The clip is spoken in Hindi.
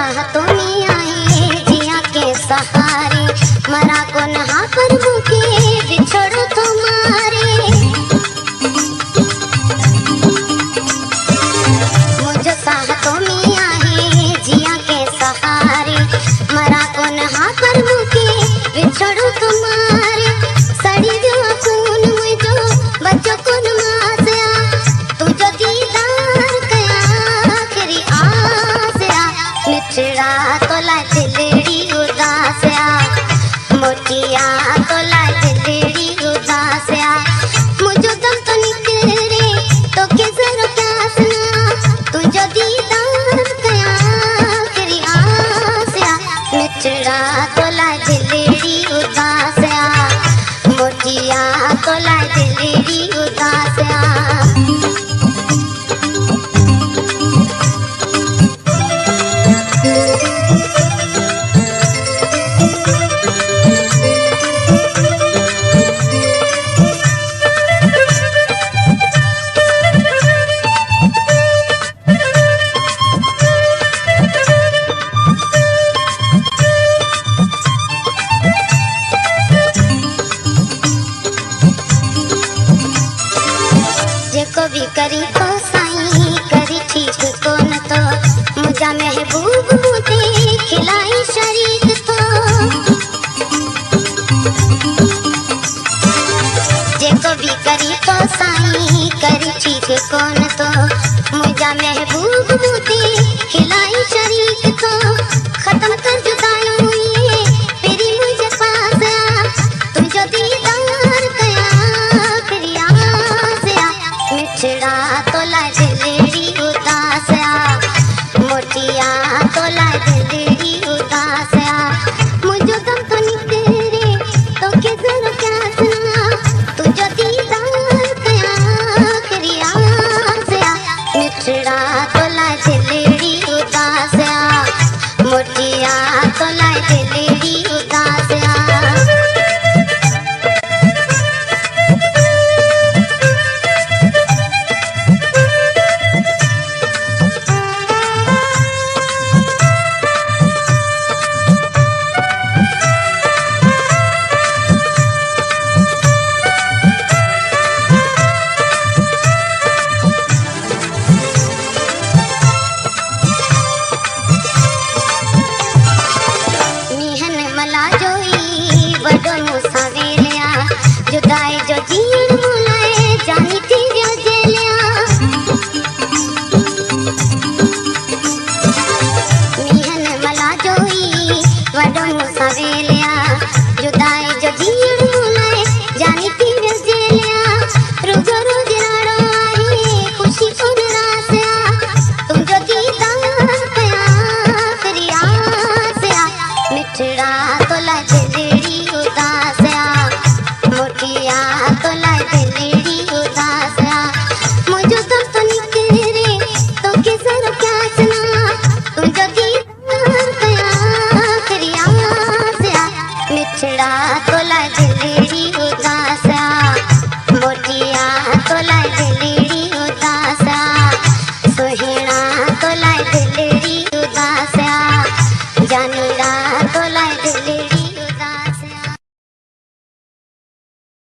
चाहतों में आए जिया के सहारे, मरा को नहा पर मुके बिछड़ो तुम्हारे। मुझे चाहतों में आए जिया के सहारे, मरा को नहा पर मुके बिछड़ो तुम्हारे। सड़ी जो खून मुझो बच्चों को नमाज़या, तुझो दीदार कया आखिरी आसया। मिठड़ा तो ला दिलड़ी उदासया, मोटिया तो ला दिलड़ी उदासया। मुझो दम तो निकरे तो के जरो प्यासना, तुझो दीदार कया आखिरी आसया। मिठड़ा तो ला दिलड़ी उदासया, मोटिया तो ला दिलड़ी उदासया। भी करी तो साईं करी ठीक को न तो, मुझा महबूब मुझे खिलाई शरीक तो। जेको भी करी तो साईं करी ठीक को न तो, मुझा महबूब मुझे खिलाई शरीक तो। खत्म कर जुदाइयों ये तेरी मुझे पास आ, तुझो दीदार कया आखिरी आसया। मिठड़ा तो ला दिलड़ी उदासया, मोटिया तो ला दिलड़ी उदासया। मुझो दम तो निकरे तो के जरो प्यासना, तुझो दीदार कया आखिरी आसया। मिठड़ा तो ला दिलड़ी उदासया, मोटिया तो ला दिलड़ी उदासया। जुदाई जो जीण मुलाए जानी थी जो जेलिया। मीहन मला जोई वडो मुसावेलिया, जुदाई जो जीण मुलाए जानी थी जो जेलिया। रुगो रोज राड़ो आई खुशी को निरासया, तुम जो दीदार कया आखिरी आसया। मिठड़ा तो ला दिलड़ी उदासया, मोटिया तो ला दिलड़ी उदासया। मुझो दम तो निकरे तो के जरो प्यासना, तुझो दीदार कया आखिरी आसया। मिठड़ा तो ला दिलड़ी उदासया, मोटिया तो ला दिलड़ी उदासया। सोहिणा तो ला दिलड़ी उदासया, जानीरा